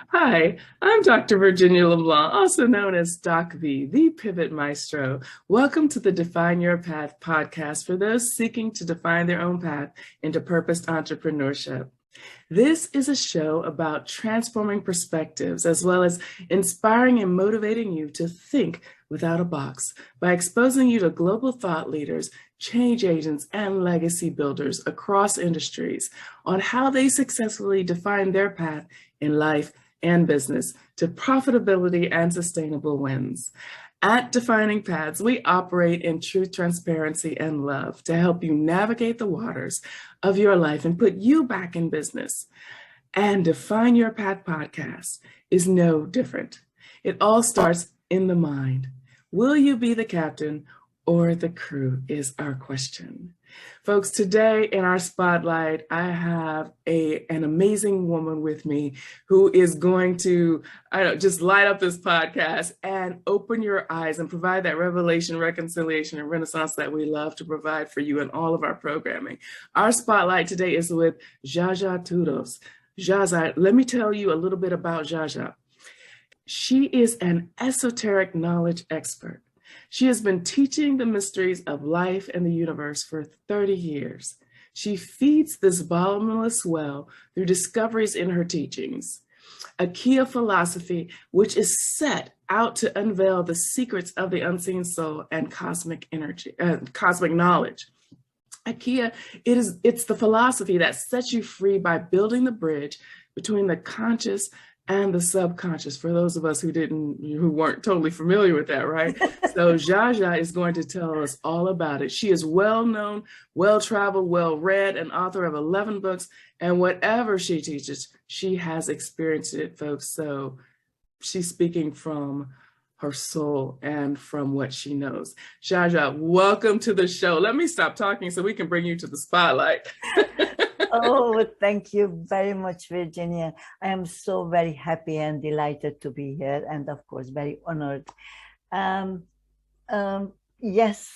Hi, I'm Dr. Virginia LeBlanc, also known as DocV, the Pivot Maestro. Welcome to the Define Your Path podcast for those seeking to define their own path into purposed entrepreneurship. This is a show about transforming perspectives as well as inspiring and motivating you to think without a box by exposing you to global thought leaders, change agents, and legacy builders across industries on how they successfully define their path in life and business to profitability and sustainable wins. At Defining Paths, we operate in truth, transparency, and love to help you navigate the waters of your life and put you back in business. And Define Your Path podcast is no different. It all starts in the mind. Will you be the captain or the crew is our question. Folks, today in our spotlight, I have an amazing woman with me who is going to just light up this podcast and open your eyes and provide that revelation, reconciliation, and renaissance that we love to provide for you in all of our programming. Our spotlight today is with Zsa Zsa Tudos. Zsa Zsa, let me tell you a little bit about Zsa Zsa. She is an esoteric knowledge expert. She has been teaching the mysteries of life and the universe for 30 years. She feeds this bottomless well through discoveries in her teachings. AKIA Philosophy, which is set out to unveil the secrets of the unseen soul and cosmic energy, cosmic knowledge. AKIA, it's the philosophy that sets you free by building the bridge between the conscious and the subconscious, for those of us who weren't totally familiar with that, right? So Zsa Zsa is going to tell us all about it. She is well-known, well-traveled, well-read, and author of 11 books, and whatever she teaches, she has experienced it, folks. So she's speaking from her soul and from what she knows. Zsa Zsa, welcome to the show. Let me stop talking so we can bring you to the spotlight. Oh, thank you very much, Virginia. I am so very happy and delighted to be here, and of course, very honored. Yes,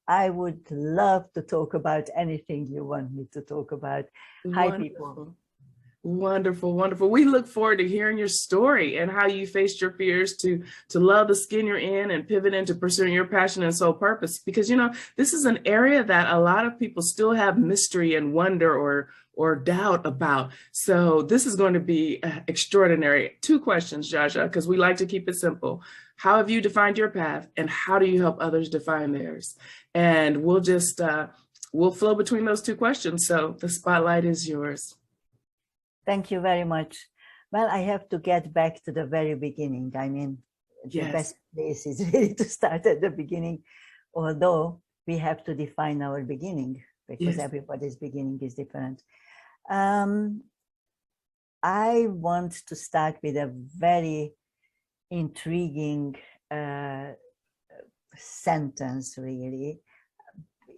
I would love to talk about anything you want me to talk about. Hi, people. Wonderful, wonderful. We look forward to hearing your story and how you faced your fears to love the skin you're in and pivot into pursuing your passion and soul purpose. Because, this is an area that a lot of people still have mystery and wonder or doubt about. So this is going to be extraordinary. 2 questions, Zsa Zsa, because we like to keep it simple. How have you defined your path, and how do you help others define theirs? And we'll flow between those 2 questions. So the spotlight is yours. Thank you very much. Well, I have to get back to the very beginning. I mean, the best place is really to start at the beginning, although we have to define our beginning because everybody's beginning is different. I want to start with a very intriguing sentence, really.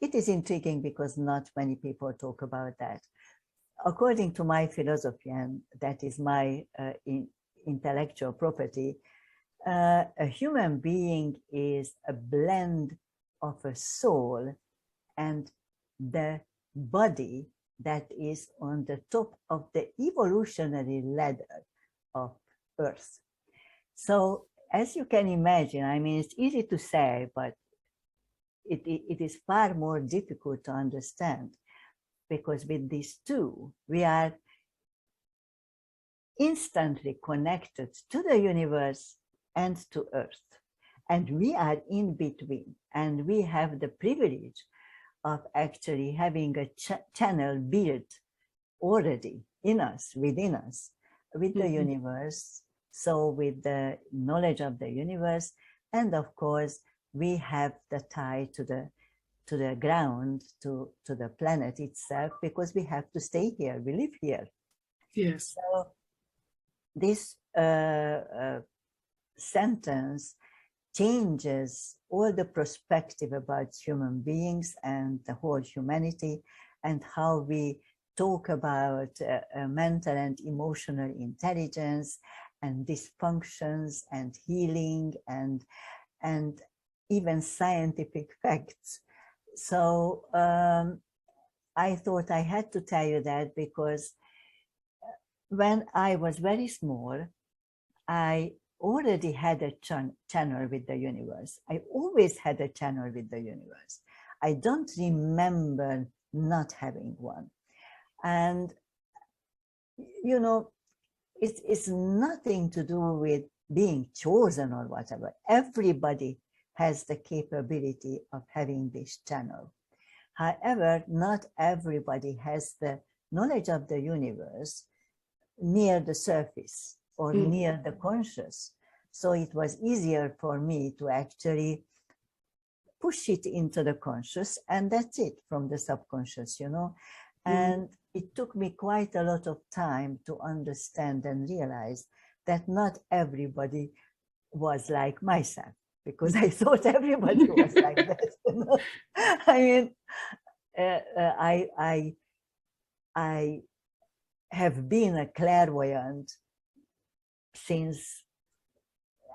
It is intriguing because not many people talk about that. According to my philosophy, and that is my intellectual property, a human being is a blend of a soul and the body that is on the top of the evolutionary ladder of Earth. So as you can imagine, I mean, it's easy to say, but it is far more difficult to understand. Because with these 2, we are instantly connected to the universe and to Earth. And we are in between. And we have the privilege of actually having a channel built already in us, within us, with the universe. So with the knowledge of the universe. And of course, we have the tie to the ground, to the planet itself, because we have to stay here, we live here. Yes. So this sentence changes all the perspective about human beings and the whole humanity, and how we talk about mental and emotional intelligence and dysfunctions and healing and even scientific facts. So I thought I had to tell you that because when I was very small, I already had a channel with the universe. I always had a channel with the universe. I don't remember not having one. And, you know, it's nothing to do with being chosen or whatever. Everybody has the capability of having this channel. However, not everybody has the knowledge of the universe near the surface or near the conscious. So it was easier for me to actually push it into the conscious, and that's it from the subconscious, you know. And it took me quite a lot of time to understand and realize that not everybody was like myself, because I thought everybody was like that. You know? I mean, I have been a clairvoyant since,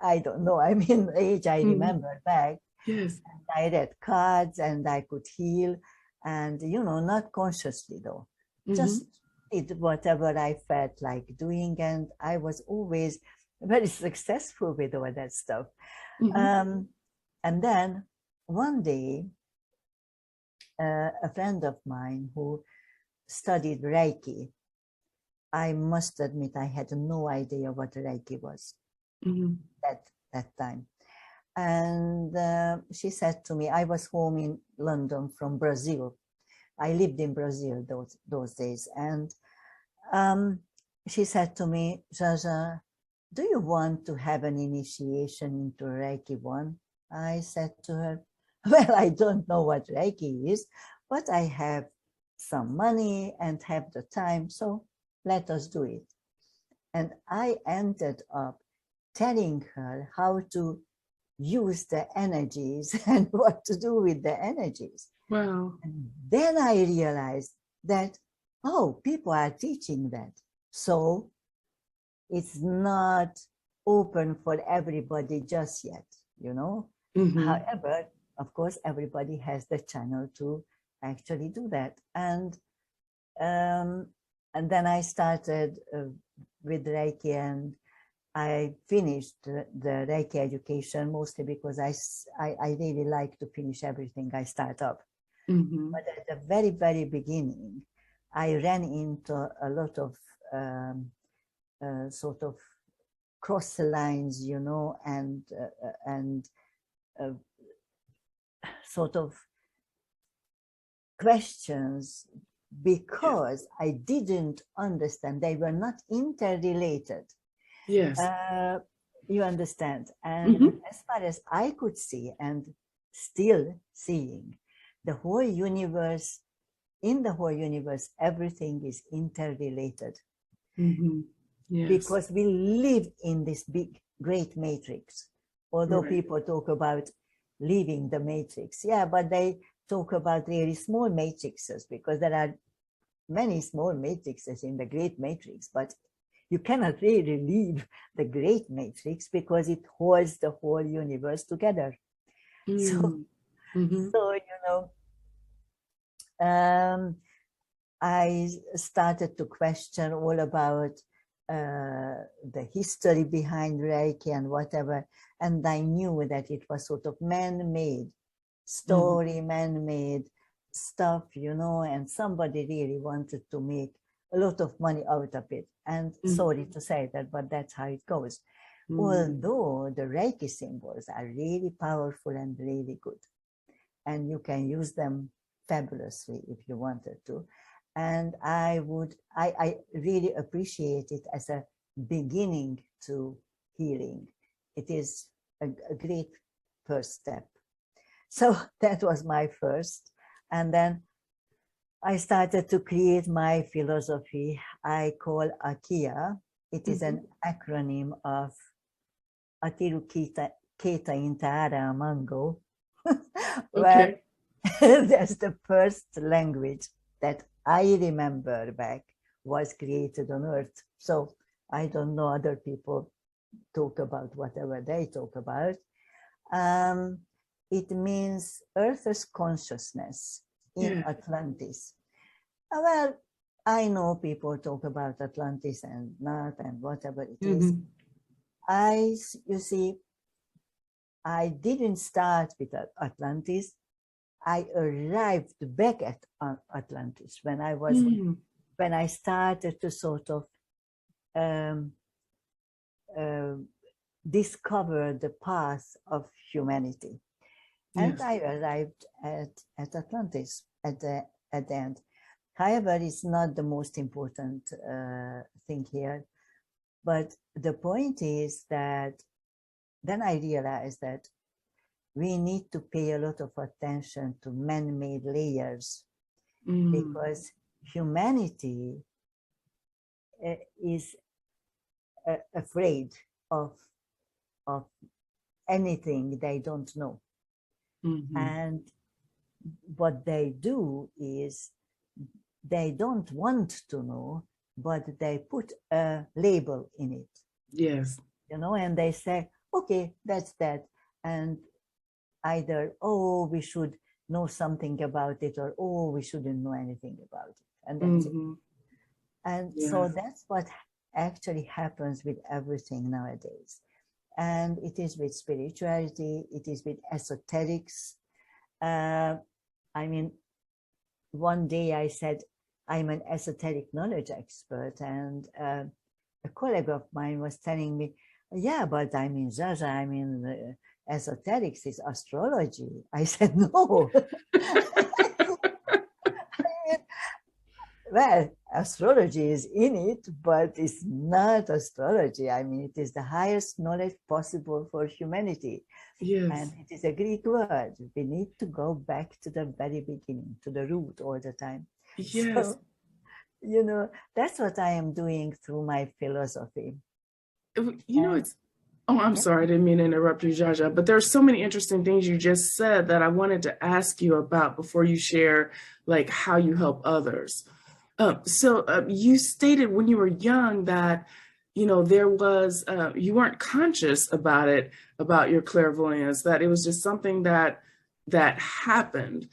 I don't know, I mean, age I remember back. Yes. I read cards and I could heal, and, you know, not consciously though, just did whatever I felt like doing, and I was always very successful with all that stuff. And then one day, a friend of mine who studied Reiki, I must admit I had no idea what Reiki was that time. And she said to me, I was home in London from Brazil. I lived in Brazil those days. And she said to me, Zsa Zsa, do you want to have an initiation into Reiki 1? I said to her, well, I don't know what Reiki is, but I have some money and have the time, so let us do it. And I ended up telling her how to use the energies and what to do with the energies. Wow. And then I realized that, oh, people are teaching that. So it's not open for everybody just yet, you know. However, of course, everybody has the channel to actually do that. And then I started with Reiki, and I finished the Reiki education mostly because I really like to finish everything I start up. But at the very, very beginning, I ran into a lot of sort of cross lines, you know, and sort of questions, because I didn't understand. They were not interrelated. Yes. You understand? And as far as I could see, and still seeing, the whole universe, in the whole universe, everything is interrelated. Yes. Because we live in this big, great matrix. Although people talk about leaving the matrix, yeah, but they talk about really small matrices, because there are many small matrices in the great matrix, but you cannot really leave the great matrix because it holds the whole universe together. So, you know, I started to question all about the history behind Reiki and whatever, and I knew that it was sort of man-made story, man-made stuff, you know, and somebody really wanted to make a lot of money out of it. And sorry to say that, but that's how it goes. Although the Reiki symbols are really powerful and really good, and you can use them fabulously if you wanted to. And I really appreciate it as a beginning to healing. It is a great first step. So that was my first. And then I started to create my philosophy I call AKIA. It is an acronym of Atiru Keta Intara Mango, where that's the first language that I remember back was created on Earth. So I don't know, other people talk about whatever they talk about. It means Earth's consciousness in Atlantis. Well, I know people talk about Atlantis and not and whatever it is. You see, I didn't start with Atlantis. I arrived back at Atlantis when I started to sort of discover the path of humanity. And I arrived at Atlantis at the end. However, it's not the most important thing here. But the point is that then I realized that we need to pay a lot of attention to man-made layers because humanity is afraid of anything they don't know. And what they do is they don't want to know, but they put a label in it. Yes. You know, and they say, okay, that's that. And either, oh, we should know something about it, or oh, we shouldn't know anything about it. And that's it. And so that's what actually happens with everything nowadays. And it is with spirituality, it is with esoterics. I mean, one day I said, I'm an esoteric knowledge expert, and a colleague of mine was telling me, yeah, but I mean, Zsa Zsa, I mean, esoterics is astrology. I said, no. Well, astrology is in it, but it's not astrology. I mean, it is the highest knowledge possible for humanity. Yes. And it is a Greek word. We need to go back to the very beginning, to the root all the time. Yes. So, you know, that's what I am doing through my philosophy. You know, it's, oh, I'm sorry, I didn't mean to interrupt you, Zsa Zsa, but there's so many interesting things you just said that I wanted to ask you about before you share, like, how you help others. So you stated when you were young that, you know, there was, you weren't conscious about it, about your clairvoyance, that it was just something that happened.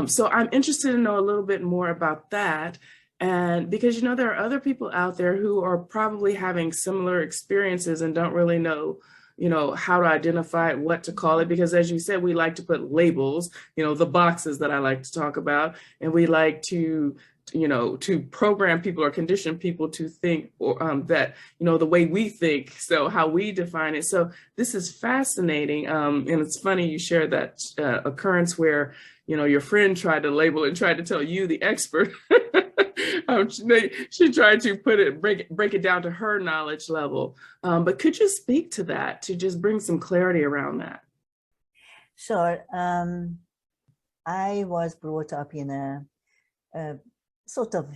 So I'm interested to know a little bit more about that. And because, you know, there are other people out there who are probably having similar experiences and don't really know, you know, how to identify it, what to call it. Because as you said, we like to put labels, you know, the boxes that I like to talk about, and we like to, you know, to program people or condition people to think that, you know, the way we think, so how we define it. So this is fascinating. And it's funny you shared that occurrence where, you know, your friend tried to label and tried to tell you, the expert, she tried to put it, break it down to her knowledge level. But could you speak to that, to just bring some clarity around that? Sure. I was brought up in a sort of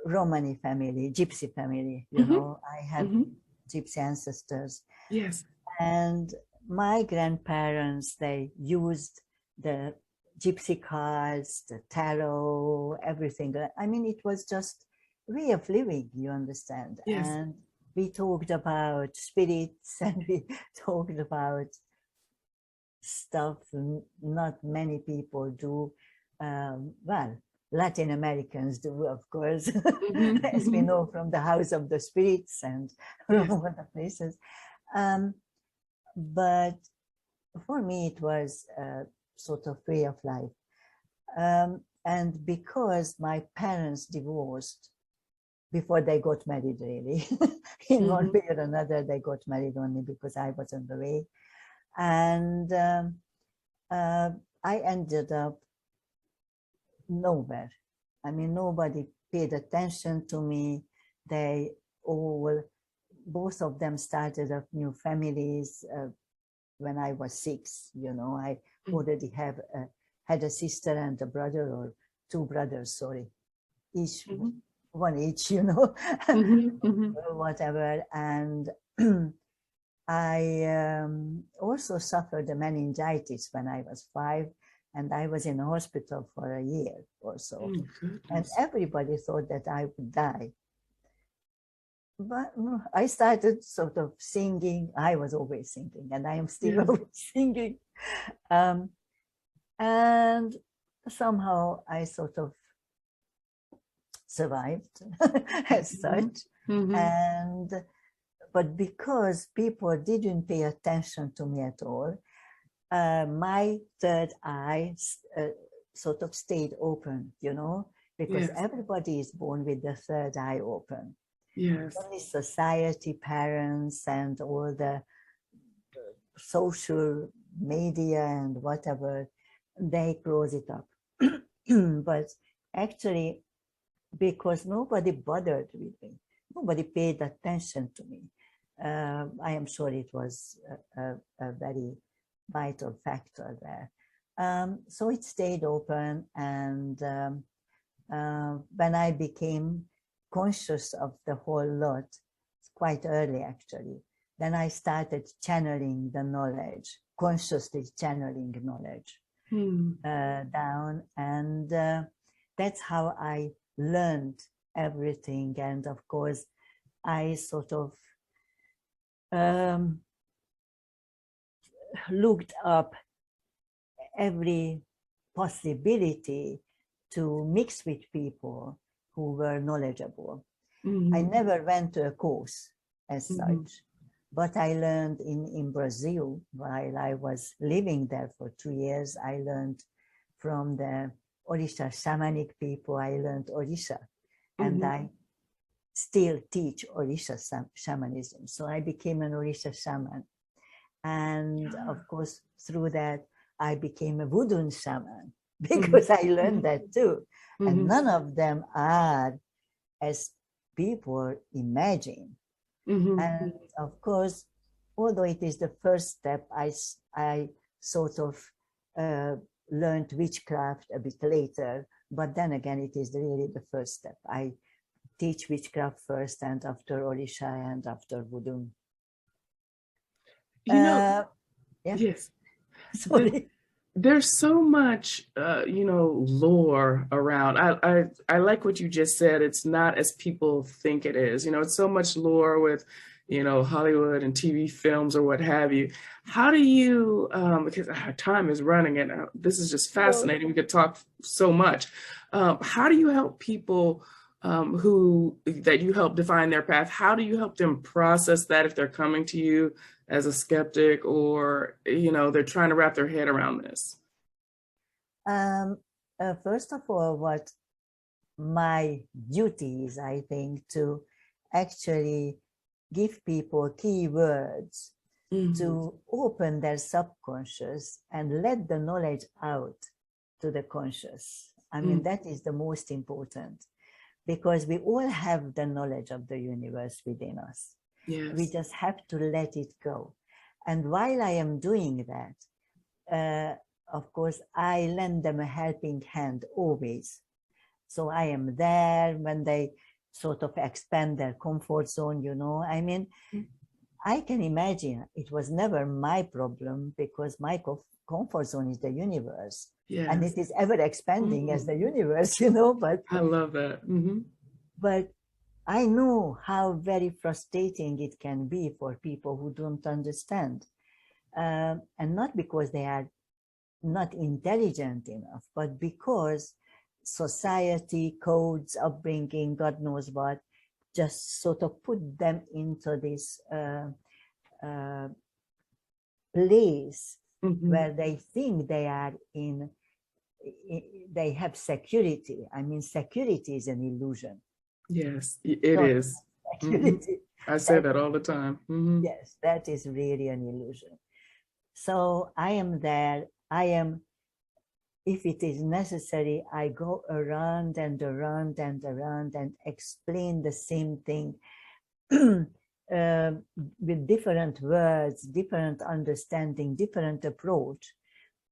Romani family, gypsy family, you know. I have gypsy ancestors. Yes. And my grandparents, they used the gypsy cards, the tarot, everything. I mean, it was just way of living, you understand. Yes. And we talked about spirits and we talked about stuff not many people do. Well, Latin Americans do, of course, as we know from the House of the Spirits and from other places. But for me, it was a sort of way of life. And because my parents divorced before they got married, really, in one way or another, they got married only because I was on the way. And I ended up nowhere. I mean, nobody paid attention to me. They all, both of them started up new families when I was 6. You know, I already had a sister and a brother, or 2 brothers, sorry, each one each, you know, whatever. And I also suffered a meningitis when I was 5. And I was in a hospital for a year or so. And everybody thought that I would die. But I started sort of singing. I was always singing, and I am still always singing. And somehow I sort of survived as such. But because people didn't pay attention to me at all, my third eye sort of stayed open, because everybody is born with the third eye open. Yes. Only society, parents, and all the social media and whatever, they close it up. But actually, because nobody bothered with me, nobody paid attention to me, I am sure it was a very vital factor there. So it stayed open, and when I became conscious of the whole lot, quite early actually, then I started channeling the knowledge, consciously channeling knowledge down, and that's how I learned everything. And of course, I sort of looked up every possibility to mix with people who were knowledgeable. I never went to a course as such, but I learned in Brazil while I was living there for 2 years. I learned from the Orisha shamanic people. I learned Orisha, and I still teach Orisha shamanism. So I became an Orisha shaman. And of course, through that, I became a voodoo shaman, because I learned that too. And none of them are as people imagine. And of course, although it is the first step, I sort of learned witchcraft a bit later, but then again, it is really the first step. I teach witchcraft first, and after Orisha, and after voodoo. Yes. Sorry. There's so much, lore around. I like what you just said. It's not as people think it is. It's so much lore with, Hollywood and TV films or what have you. How do you, because our time is running and this is just fascinating. We could talk so much. How do you help people that you help define their path? How do you help them process that if they're coming to you as a skeptic, or they're trying to wrap their head around this? First of all, what my duty is, I think, to actually give people keywords to open their subconscious and let the knowledge out to the conscious. I mean, that is the most important, because we all have the knowledge of the universe within us. Yes. We just have to let it go. And while I am doing that, of course, I lend them a helping hand always. So I am there when they sort of expand their comfort zone, I mean, I can imagine it was never my problem, because my comfort zone is the universe. Yes. And it is ever expanding as the universe, but I love that. But I know how very frustrating it can be for people who don't understand. And not because they are not intelligent enough, but because society, codes, upbringing, God knows what, just sort of put them into this place where they think they are they have security. I mean, security is an illusion. Yes, it is. I say that all the time. Yes, that is really an illusion. So I am there. If it is necessary, I go around and around and around and explain the same thing with different words, different understanding, different approach,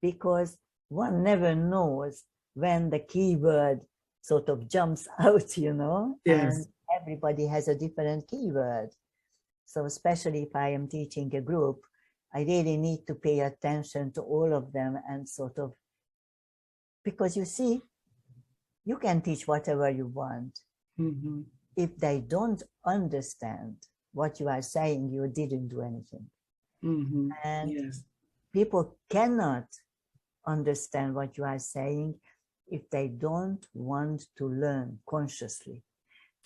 because one never knows when the keyword sort of jumps out, Yes. And everybody has a different keyword. So especially if I am teaching a group, I really need to pay attention to all of them and sort of, because you see, you can teach whatever you want. If they don't understand what you are saying, you didn't do anything. And people cannot understand what you are saying if they don't want to learn consciously.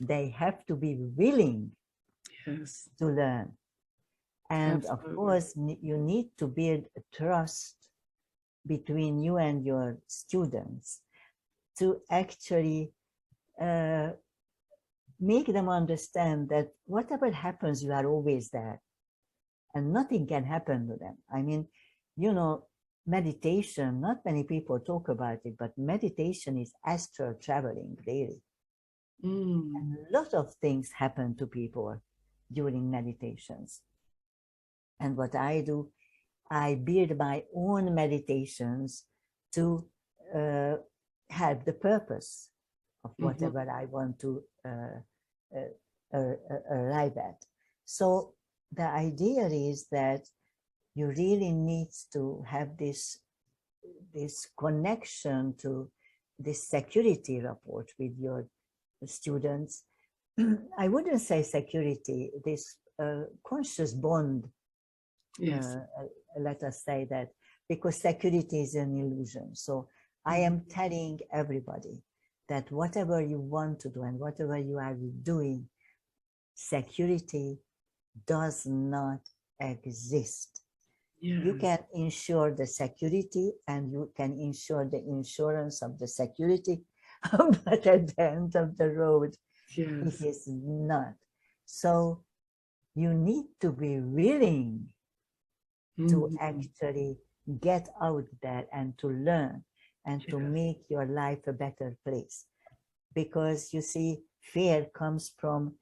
They have to be willing Yes. to learn. And Absolutely. of course, you need to build a trust between you and your students to actually make them understand that whatever happens, you are always there and nothing can happen to them. I mean, you know, meditation, not many people talk about it, but meditation is astral traveling, really. And a lot of things happen to people during meditations. And what I do, I build my own meditations to help the purpose of whatever I want to arrive at. So the idea is that you really need to have this connection to this security rapport with your students. I wouldn't say security, this conscious bond. Yes. Let us say that, because security is an illusion. So I am telling everybody that whatever you want to do and whatever you are doing, security does not exist. Yes. You can ensure the security and you can ensure the insurance of the security, but at the end of the road, yes, it is not. So you need to be willing to actually get out there and to learn and to make your life a better place. Because you see, fear comes from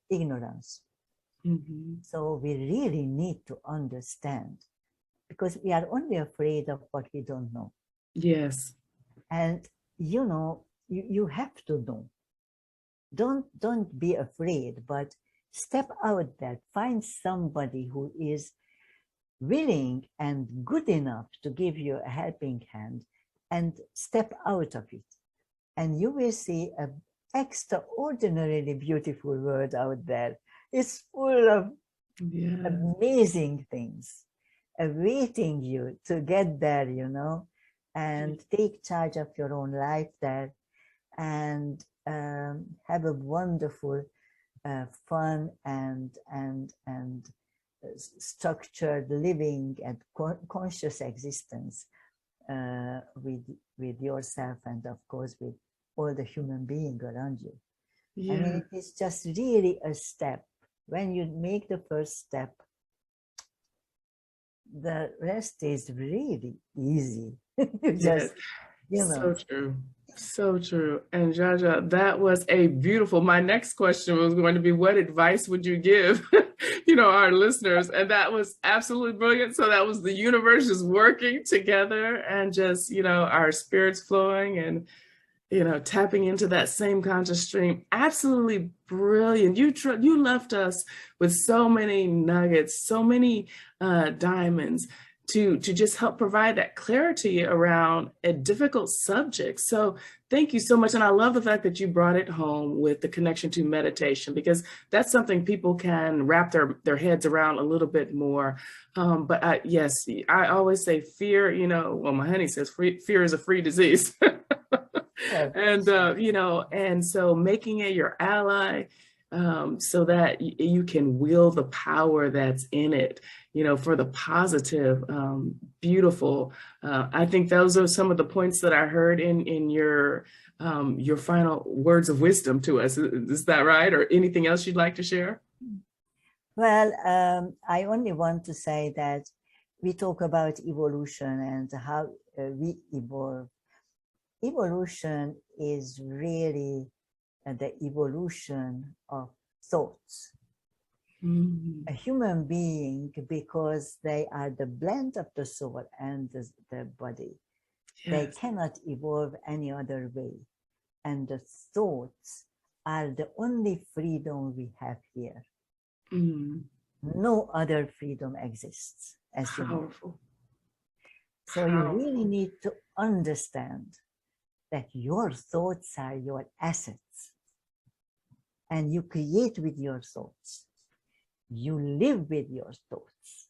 ignorance. So we really need to understand, because we are only afraid of what we don't know. Yes. And you know, you have to know. Don't be afraid, but step out there, find somebody who is willing and good enough to give you a helping hand and step out of it. And you will see an extraordinarily beautiful world out there. It's full of amazing things awaiting you to get there, you know, and take charge of your own life there and have a wonderful, fun and structured living and conscious existence with yourself and of course with all the human beings around you. I mean, it's just really a step. When you make the first step, the rest is really easy. You just, you know. So true. So true. And Zsa Zsa, that was a beautiful, my next question was going to be, what advice would you give, our listeners? And that was absolutely brilliant. So that was the universe just working together and just, our spirits flowing and, tapping into that same conscious stream. Absolutely brilliant. You left us with so many nuggets, so many diamonds to just help provide that clarity around a difficult subject. So thank you so much. And I love the fact that you brought it home with the connection to meditation, because that's something people can wrap their heads around a little bit more. But yes, I always say fear, well, my honey says fear is a free disease. And, and so making it your ally, so that you can wield the power that's in it, for the positive, beautiful. I think those are some of the points that I heard in your final words of wisdom to us. Is that right? Or anything else you'd like to share? Well, I only want to say that we talk about evolution and how we evolve. Evolution is really the evolution of thoughts. A human being, because they are the blend of the soul and the body, they cannot evolve any other way. And the thoughts are the only freedom we have here. No other freedom exists, as you know. So you really need to understand that your thoughts are your assets, and you create with your thoughts. You live with your thoughts.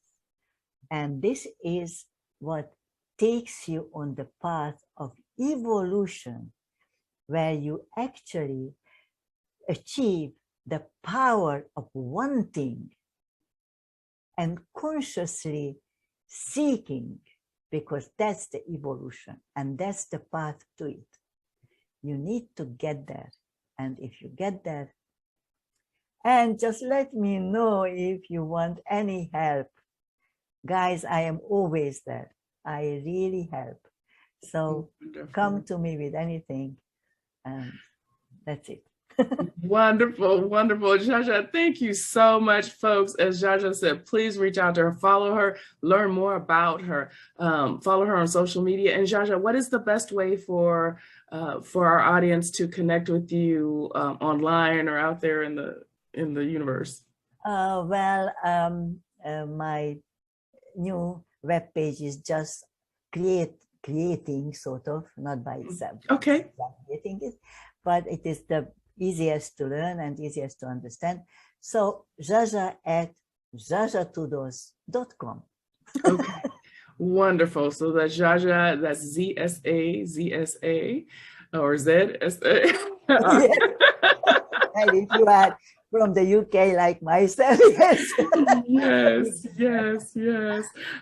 And this is what takes you on the path of evolution where you actually achieve the power of wanting and consciously seeking, because that's the evolution and that's the path to it. You need to get there. And if you get there, and just let me know if you want any help. Guys, I am always there. I really help. So come to me with anything, and that's it. Wonderful, wonderful. Zsa Zsa, thank you so much, folks. As Zsa Zsa said, please reach out to her, follow her, learn more about her, follow her on social media. And Zsa Zsa, what is the best way for our audience to connect with you online or out there in the universe? My new web page is just creating, sort of, not by itself. Okay. Creating it, but it is the easiest to learn and easiest to understand. So Zsa Zsa at zsatudos.com. Okay. Wonderful. So that's Zsa Zsa, that's ZSA, or ZSA. And if you are from the UK like myself, yes.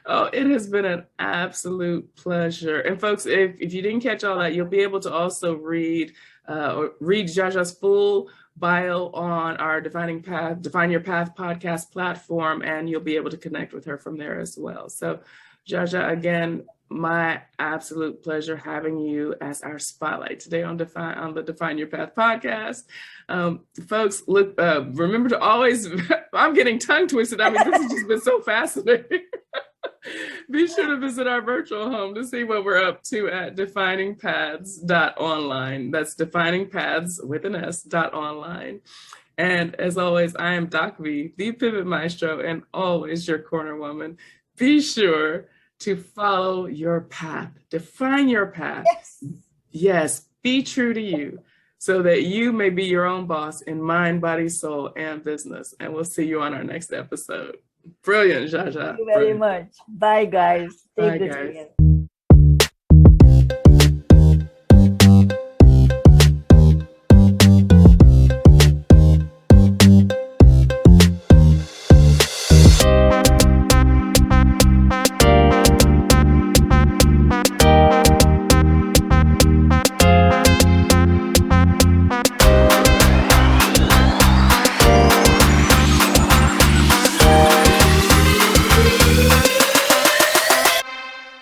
Oh, it has been an absolute pleasure. And folks, if you didn't catch all that, you'll be able to also read Zsa Zsa's full bio on our Define Your Path podcast platform, and you'll be able to connect with her from there as well. So Zsa Zsa, again, my absolute pleasure having you as our spotlight today on the Define Your Path podcast. Folks, look, remember to always, I'm getting tongue twisted. I mean, this has just been so fascinating. Be sure to visit our virtual home to see what we're up to at definingpaths.online. That's definingpaths with an S.online. And as always, I am DocV, the Pivot Maestro, and always your corner woman. Be sure to follow your path, define your path. Yes, be true to you so that you may be your own boss in mind, body, soul, and business. And we'll see you on our next episode. Brilliant, Zsa Zsa. Thank you very much. Bye, guys. Bye, guys.